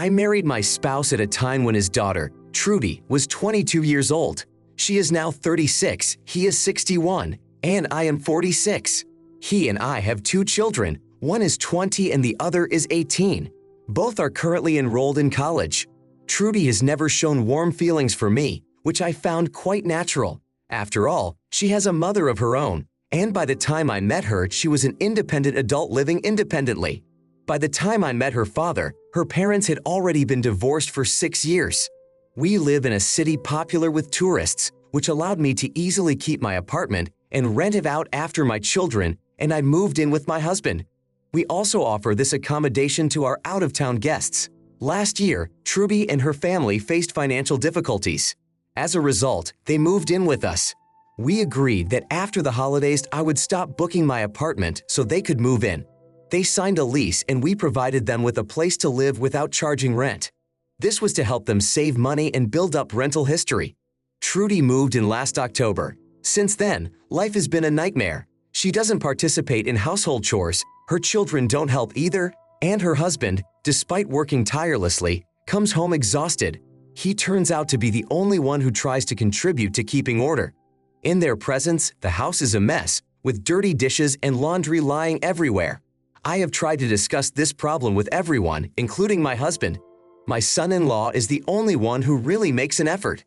I married my spouse at a time when his daughter, Trudy, was 22 years old. She is now 36, he is 61, and I am 46. He and I have 2 children. One is 20 and the other is 18. Both are currently enrolled in college. Trudy has never shown warm feelings for me, which I found quite natural. After all, she has a mother of her own, and by the time I met her, she was an independent adult living independently. By the time I met her father, her parents had already been divorced for 6 years. We live in a city popular with tourists, which allowed me to easily keep my apartment and rent it out after my children, and I moved in with my husband. We also offer this accommodation to our out-of-town guests. Last year, Trudy and her family faced financial difficulties. As a result, they moved in with us. We agreed that after the holidays I would stop booking my apartment so they could move in. They signed a lease and we provided them with a place to live without charging rent. This was to help them save money and build up rental history. Trudy moved in last October. Since then, life has been a nightmare. She doesn't participate in household chores, her children don't help either, and her husband, despite working tirelessly, comes home exhausted. He turns out to be the only one who tries to contribute to keeping order. In their presence, the house is a mess, with dirty dishes and laundry lying everywhere. I have tried to discuss this problem with everyone, including my husband. My son-in-law is the only one who really makes an effort.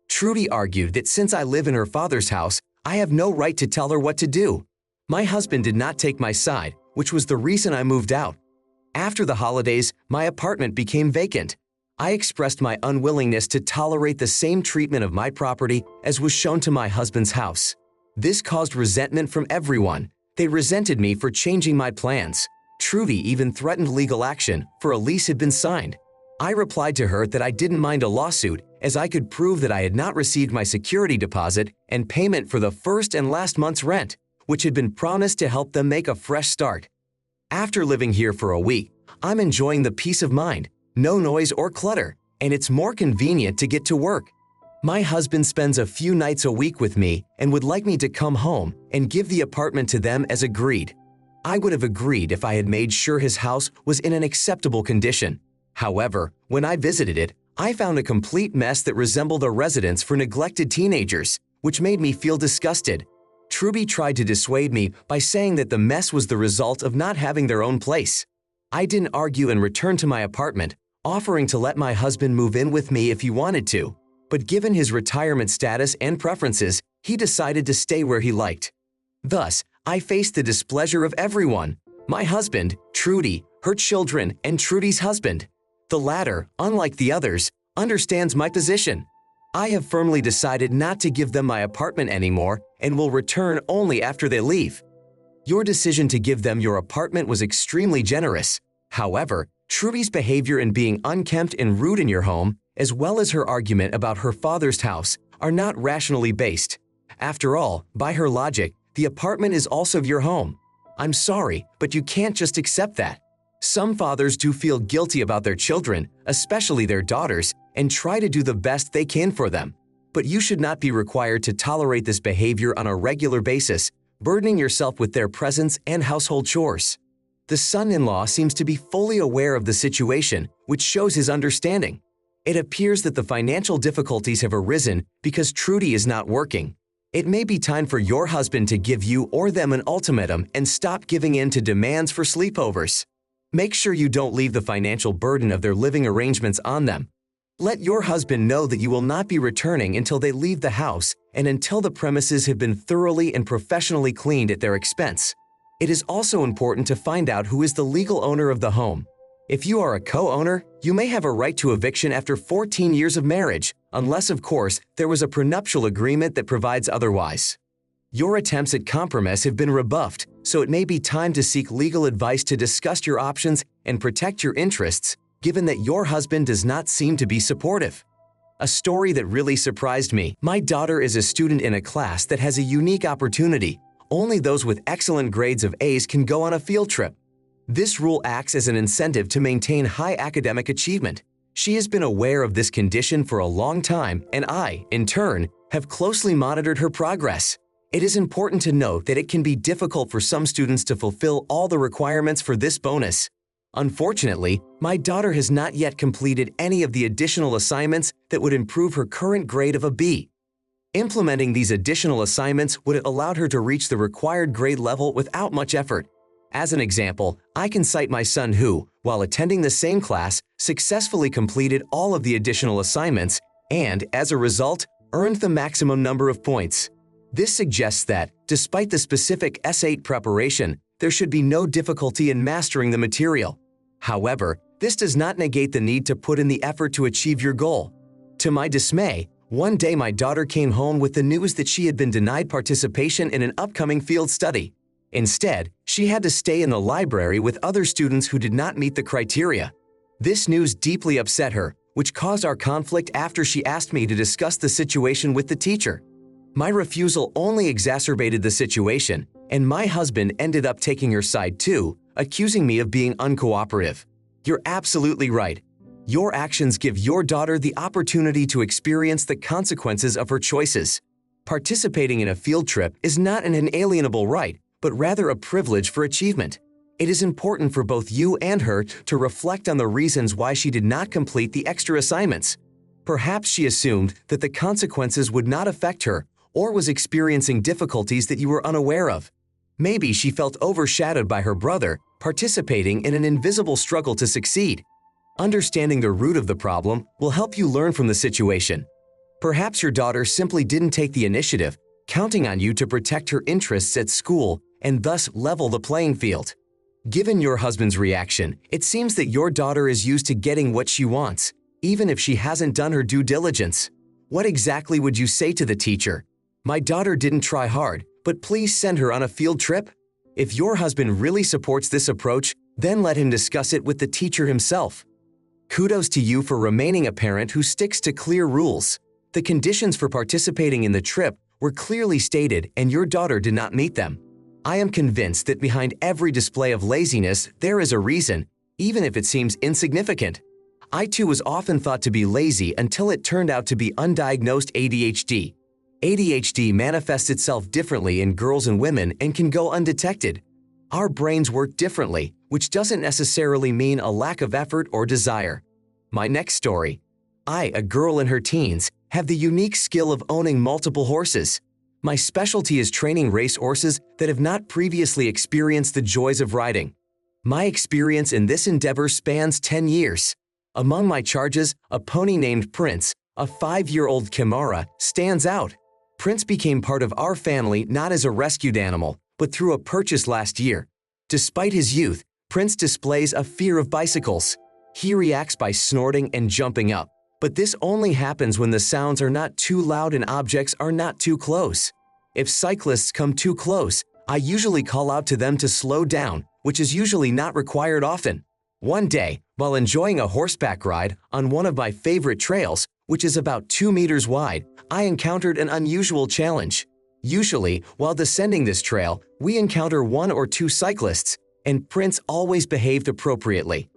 Trudy argued that since I live in her father's house, I have no right to tell her what to do. My husband did not take my side, which was the reason I moved out. After the holidays, my apartment became vacant. I expressed my unwillingness to tolerate the same treatment of my property as was shown to my husband's house. This caused resentment from everyone. They resented me for changing my plans. Trudy even threatened legal action, for a lease had been signed. I replied to her that I didn't mind a lawsuit, as I could prove that I had not received my security deposit and payment for the first and last month's rent, which had been promised to help them make a fresh start. After living here for a week, I'm enjoying the peace of mind, no noise or clutter, and it's more convenient to get to work. My husband spends a few nights a week with me and would like me to come home and give the apartment to them as agreed. I would have agreed if I had made sure his house was in an acceptable condition. However, when I visited it, I found a complete mess that resembled a residence for neglected teenagers, which made me feel disgusted. Trudy tried to dissuade me by saying that the mess was the result of not having their own place. I didn't argue and returned to my apartment, offering to let my husband move in with me if he wanted to. But given his retirement status and preferences, he decided to stay where he liked. Thus, I faced the displeasure of everyone: my husband, Trudy, her children, and Trudy's husband. The latter, unlike the others, understands my position. I have firmly decided not to give them my apartment anymore and will return only after they leave. Your decision to give them your apartment was extremely generous. However, Trudy's behavior in being unkempt and rude in your home, as well as her argument about her father's house, are not rationally based. After all, by her logic, the apartment is also your home. I'm sorry, but you can't just accept that. Some fathers do feel guilty about their children, especially their daughters, and try to do the best they can for them. But you should not be required to tolerate this behavior on a regular basis, burdening yourself with their presence and household chores. The son-in-law seems to be fully aware of the situation, which shows his understanding. It appears that the financial difficulties have arisen because Trudy is not working. It may be time for your husband to give you or them an ultimatum and stop giving in to demands for sleepovers. Make sure you don't leave the financial burden of their living arrangements on them. Let your husband know that you will not be returning until they leave the house and until the premises have been thoroughly and professionally cleaned at their expense. It is also important to find out who is the legal owner of the home. If you are a co-owner, you may have a right to eviction after 14 years of marriage, unless, of course, there was a prenuptial agreement that provides otherwise. Your attempts at compromise have been rebuffed, so it may be time to seek legal advice to discuss your options and protect your interests, given that your husband does not seem to be supportive. A story that really surprised me: my daughter is a student in a class that has a unique opportunity. Only those with excellent grades of A's can go on a field trip. This rule acts as an incentive to maintain high academic achievement. She has been aware of this condition for a long time, and I, in turn, have closely monitored her progress. It is important to note that it can be difficult for some students to fulfill all the requirements for this bonus. Unfortunately, my daughter has not yet completed any of the additional assignments that would improve her current grade of a B. Implementing these additional assignments would have allowed her to reach the required grade level without much effort. As an example, I can cite my son who, while attending the same class, successfully completed all of the additional assignments and, as a result, earned the maximum number of points. This suggests that, despite the specific S8 preparation, there should be no difficulty in mastering the material. However, this does not negate the need to put in the effort to achieve your goal. To my dismay, one day my daughter came home with the news that she had been denied participation in an upcoming field study. Instead, she had to stay in the library with other students who did not meet the criteria. This news deeply upset her, which caused our conflict after she asked me to discuss the situation with the teacher. My refusal only exacerbated the situation, and my husband ended up taking her side too, accusing me of being uncooperative. You're absolutely right. Your actions give your daughter the opportunity to experience the consequences of her choices. Participating in a field trip is not an inalienable right, but rather a privilege for achievement. It is important for both you and her to reflect on the reasons why she did not complete the extra assignments. Perhaps she assumed that the consequences would not affect her or was experiencing difficulties that you were unaware of. Maybe she felt overshadowed by her brother, participating in an invisible struggle to succeed. Understanding the root of the problem will help you learn from the situation. Perhaps your daughter simply didn't take the initiative, counting on you to protect her interests at school and thus level the playing field. Given your husband's reaction, it seems that your daughter is used to getting what she wants, even if she hasn't done her due diligence. What exactly would you say to the teacher? My daughter didn't try hard, but please send her on a field trip? If your husband really supports this approach, then let him discuss it with the teacher himself. Kudos to you for remaining a parent who sticks to clear rules. The conditions for participating in the trip were clearly stated and your daughter did not meet them. I am convinced that behind every display of laziness there is a reason, even if it seems insignificant. I too was often thought to be lazy until it turned out to be undiagnosed ADHD. ADHD manifests itself differently in girls and women and can go undetected. Our brains work differently, which doesn't necessarily mean a lack of effort or desire. My next story. I, a girl in her teens, have the unique skill of owning multiple horses. My specialty is training race horses that have not previously experienced the joys of riding. My experience in this endeavor spans 10 years. Among my charges, a pony named Prince, a 5-year-old Kimara, stands out. Prince became part of our family not as a rescued animal, but through a purchase last year. Despite his youth, Prince displays a fear of bicycles. He reacts by snorting and jumping up. But this only happens when the sounds are not too loud and objects are not too close. If cyclists come too close, I usually call out to them to slow down, which is usually not required often. One day, while enjoying a horseback ride on one of my favorite trails, which is about 2 meters wide, I encountered an unusual challenge. Usually, while descending this trail, we encounter 1 or 2 cyclists, and Prince always behaved appropriately.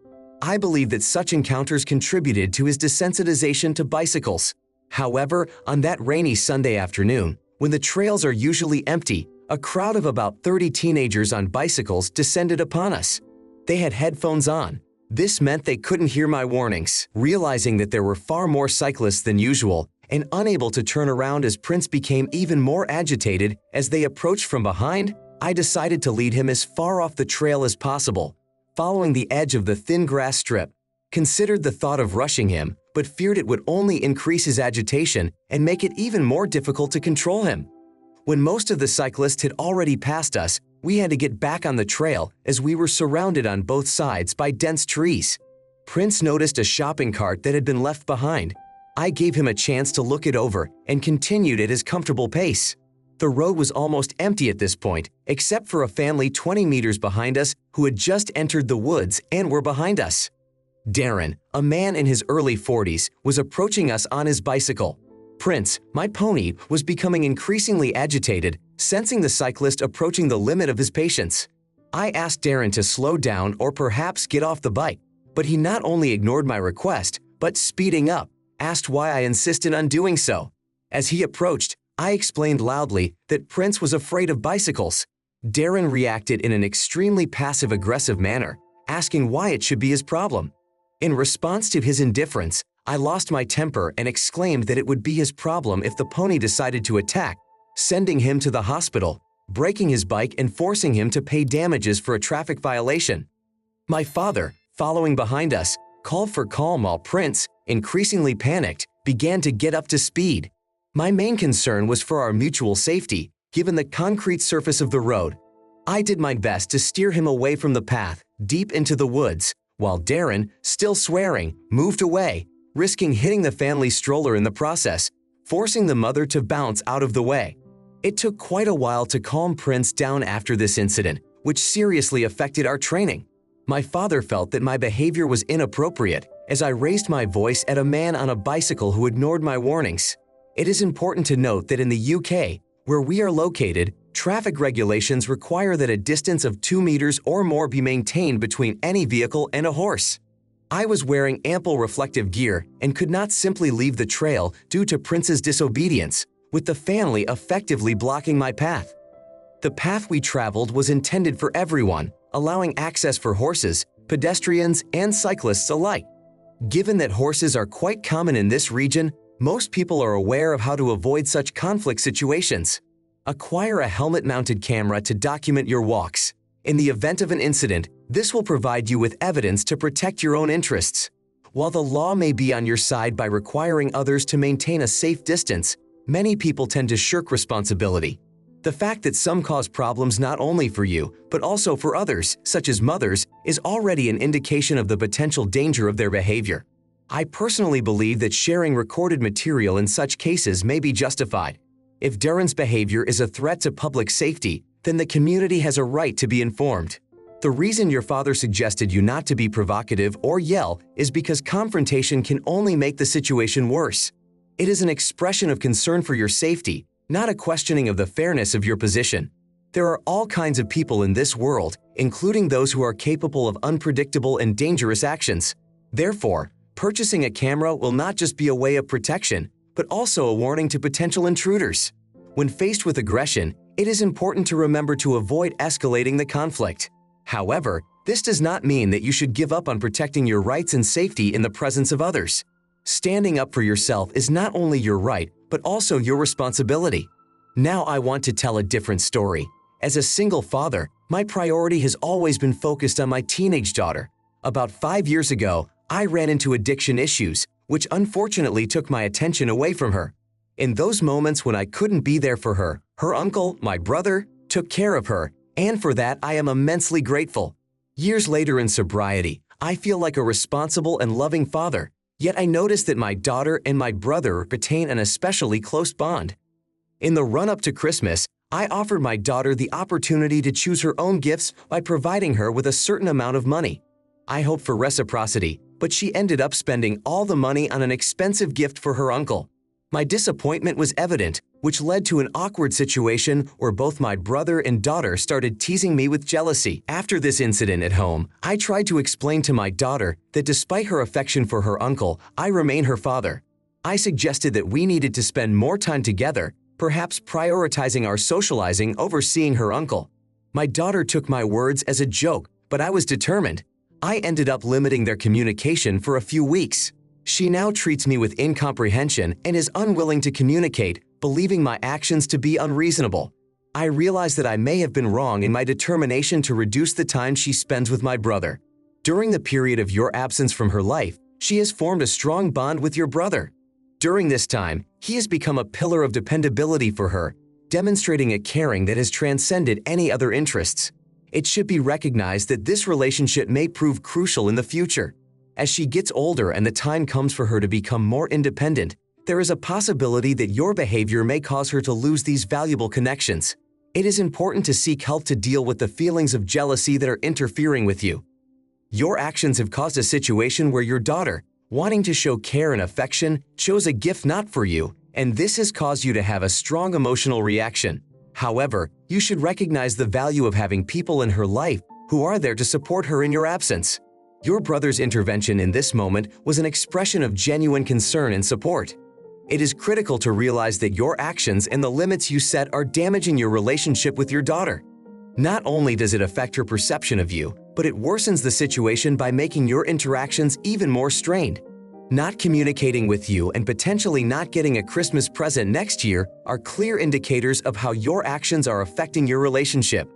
I believe that such encounters contributed to his desensitization to bicycles. However, on that rainy Sunday afternoon, when the trails are usually empty, a crowd of about 30 teenagers on bicycles descended upon us. They had headphones on. This meant they couldn't hear my warnings. Realizing that there were far more cyclists than usual, and unable to turn around as Prince became even more agitated as they approached from behind, I decided to lead him as far off the trail as possible. Following the edge of the thin grass strip, considered the thought of rushing him, but feared it would only increase his agitation and make it even more difficult to control him. When most of the cyclists had already passed us, we had to get back on the trail as we were surrounded on both sides by dense trees. Prince noticed a shopping cart that had been left behind. I gave him a chance to look it over and continued at his comfortable pace. The road was almost empty at this point, except for a family 20 meters behind us who had just entered the woods and were behind us. Darren, a man in his early 40s, was approaching us on his bicycle. Prince, my pony, was becoming increasingly agitated, sensing the cyclist approaching the limit of his patience. I asked Darren to slow down or perhaps get off the bike, but he not only ignored my request, but speeding up, asked why I insisted on doing so. As he approached, I explained loudly that Prince was afraid of bicycles. Darren reacted in an extremely passive-aggressive manner, asking why it should be his problem. In response to his indifference, I lost my temper and exclaimed that it would be his problem if the pony decided to attack, sending him to the hospital, breaking his bike and forcing him to pay damages for a traffic violation. My father, following behind us, called for calm while Prince, increasingly panicked, began to get up to speed. My main concern was for our mutual safety, given the concrete surface of the road. I did my best to steer him away from the path, deep into the woods, while Darren, still swearing, moved away, risking hitting the family stroller in the process, forcing the mother to bounce out of the way. It took quite a while to calm Prince down after this incident, which seriously affected our training. My father felt that my behavior was inappropriate as I raised my voice at a man on a bicycle who ignored my warnings. It is important to note that in the UK, where we are located, traffic regulations require that a distance of 2 meters or more be maintained between any vehicle and a horse. I was wearing ample reflective gear and could not simply leave the trail due to Prince's disobedience, with the family effectively blocking my path. The path we traveled was intended for everyone, allowing access for horses, pedestrians, and cyclists alike. Given that horses are quite common in this region, most people are aware of how to avoid such conflict situations. Acquire a helmet-mounted camera to document your walks. In the event of an incident, this will provide you with evidence to protect your own interests. While the law may be on your side by requiring others to maintain a safe distance, many people tend to shirk responsibility. The fact that some cause problems not only for you, but also for others, such as mothers, is already an indication of the potential danger of their behavior. I personally believe that sharing recorded material in such cases may be justified. If Darren's behavior is a threat to public safety, then the community has a right to be informed. The reason your father suggested you not to be provocative or yell is because confrontation can only make the situation worse. It is an expression of concern for your safety, not a questioning of the fairness of your position. There are all kinds of people in this world, including those who are capable of unpredictable and dangerous actions. Therefore, purchasing a camera will not just be a way of protection, but also a warning to potential intruders. When faced with aggression, it is important to remember to avoid escalating the conflict. However, this does not mean that you should give up on protecting your rights and safety in the presence of others. Standing up for yourself is not only your right, but also your responsibility. Now I want to tell a different story. As a single father, my priority has always been focused on my teenage daughter. About 5 years ago, I ran into addiction issues, which unfortunately took my attention away from her. In those moments when I couldn't be there for her, her uncle, my brother, took care of her, and for that I am immensely grateful. Years later in sobriety, I feel like a responsible and loving father, yet I notice that my daughter and my brother retain an especially close bond. In the run-up to Christmas, I offered my daughter the opportunity to choose her own gifts by providing her with a certain amount of money. I hoped for reciprocity, but she ended up spending all the money on an expensive gift for her uncle. My disappointment was evident, which led to an awkward situation where both my brother and daughter started teasing me with jealousy. After this incident at home, I tried to explain to my daughter that despite her affection for her uncle, I remain her father. I suggested that we needed to spend more time together, perhaps prioritizing our socializing over seeing her uncle. My daughter took my words as a joke, but I was determined. I ended up limiting their communication for a few weeks. She now treats me with incomprehension and is unwilling to communicate, believing my actions to be unreasonable. I realize that I may have been wrong in my determination to reduce the time she spends with my brother. During the period of your absence from her life, she has formed a strong bond with your brother. During this time, he has become a pillar of dependability for her, demonstrating a caring that has transcended any other interests. It should be recognized that this relationship may prove crucial in the future. As she gets older and the time comes for her to become more independent, there is a possibility that your behavior may cause her to lose these valuable connections. It is important to seek help to deal with the feelings of jealousy that are interfering with you. Your actions have caused a situation where your daughter, wanting to show care and affection, chose a gift not for you, and this has caused you to have a strong emotional reaction. However, you should recognize the value of having people in her life who are there to support her in your absence. Your brother's intervention in this moment was an expression of genuine concern and support. It is critical to realize that your actions and the limits you set are damaging your relationship with your daughter. Not only does it affect her perception of you, but it worsens the situation by making your interactions even more strained. Not communicating with you and potentially not getting a Christmas present next year are clear indicators of how your actions are affecting your relationship.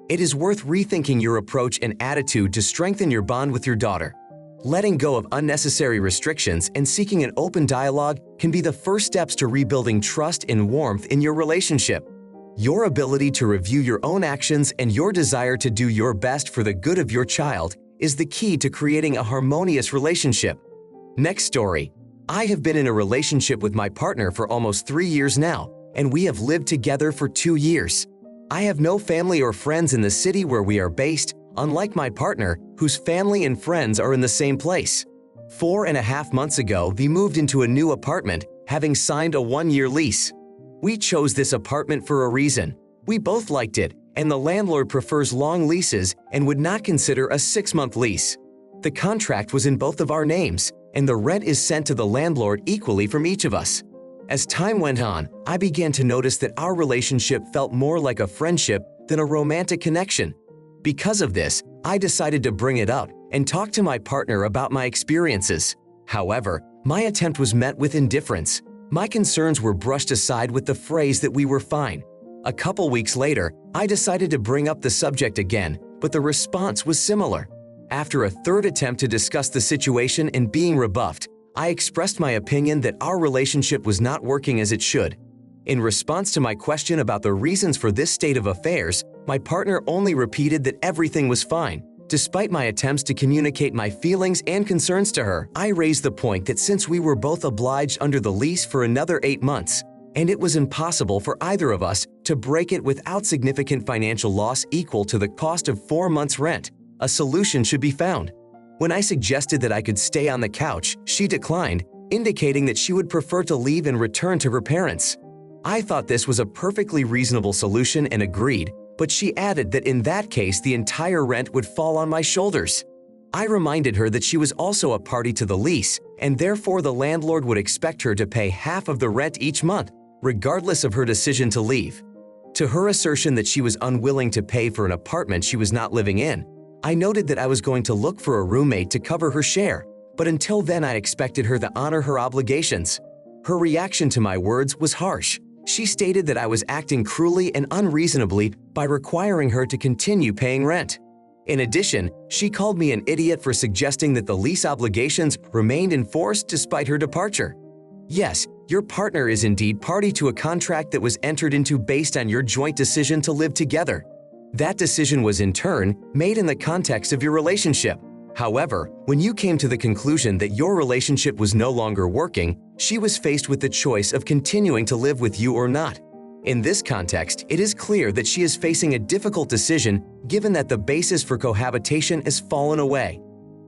It is worth rethinking your approach and attitude to strengthen your bond with your daughter. Letting go of unnecessary restrictions and seeking an open dialogue can be the first steps to rebuilding trust and warmth in your relationship. Your ability to review your own actions and your desire to do your best for the good of your child is the key to creating a harmonious relationship. Next story. I have been in a relationship with my partner for almost 3 years now, and we have lived together for 2 years. I have no family or friends in the city where we are based, unlike my partner, whose family and friends are in the same place. 4.5 months ago, we moved into a new apartment, having signed a 1-year lease. We chose this apartment for a reason. We both liked it, and the landlord prefers long leases and would not consider a 6-month lease. The contract was in both of our names, and the rent is sent to the landlord equally from each of us. As time went on, I began to notice that our relationship felt more like a friendship than a romantic connection. Because of this, I decided to bring it up and talk to my partner about my experiences. However, my attempt was met with indifference. My concerns were brushed aside with the phrase that we were fine. A couple weeks later, I decided to bring up the subject again, but the response was similar. After a third attempt to discuss the situation and being rebuffed, I expressed my opinion that our relationship was not working as it should. In response to my question about the reasons for this state of affairs, my partner only repeated that everything was fine. Despite my attempts to communicate my feelings and concerns to her, I raised the point that since we were both obliged under the lease for another 8 months, and it was impossible for either of us to break it without significant financial loss equal to the cost of 4 months' rent, a solution should be found. When I suggested that I could stay on the couch, she declined, indicating that she would prefer to leave and return to her parents. I thought this was a perfectly reasonable solution and agreed, but she added that in that case the entire rent would fall on my shoulders. I reminded her that she was also a party to the lease, and therefore the landlord would expect her to pay half of the rent each month, regardless of her decision to leave. To her assertion that she was unwilling to pay for an apartment she was not living in, I noted that I was going to look for a roommate to cover her share, but until then I expected her to honor her obligations. Her reaction to my words was harsh. She stated that I was acting cruelly and unreasonably by requiring her to continue paying rent. In addition, she called me an idiot for suggesting that the lease obligations remained in force despite her departure. Yes, your partner is indeed party to a contract that was entered into based on your joint decision to live together. That decision was in turn made in the context of your relationship. However, when you came to the conclusion that your relationship was no longer working, she was faced with the choice of continuing to live with you or not. In this context, it is clear that she is facing a difficult decision given that the basis for cohabitation has fallen away.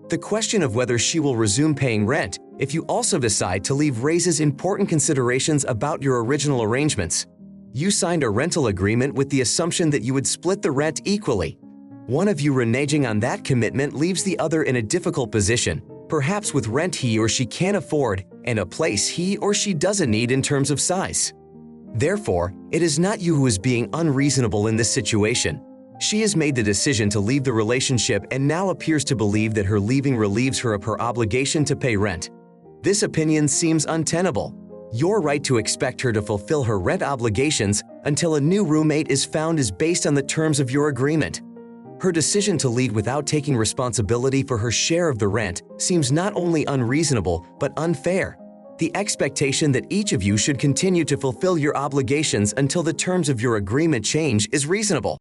The question of whether she will resume paying rent if you also decide to leave raises important considerations about your original arrangements. You signed a rental agreement with the assumption that you would split the rent equally. One of you reneging on that commitment leaves the other in a difficult position, perhaps with rent he or she can't afford and a place he or she doesn't need in terms of size. Therefore, it is not you who is being unreasonable in this situation. She has made the decision to leave the relationship and now appears to believe that her leaving relieves her of her obligation to pay rent. This opinion seems untenable. Your right to expect her to fulfill her rent obligations until a new roommate is found is based on the terms of your agreement. Her decision to leave without taking responsibility for her share of the rent seems not only unreasonable but unfair. The expectation that each of you should continue to fulfill your obligations until the terms of your agreement change is reasonable.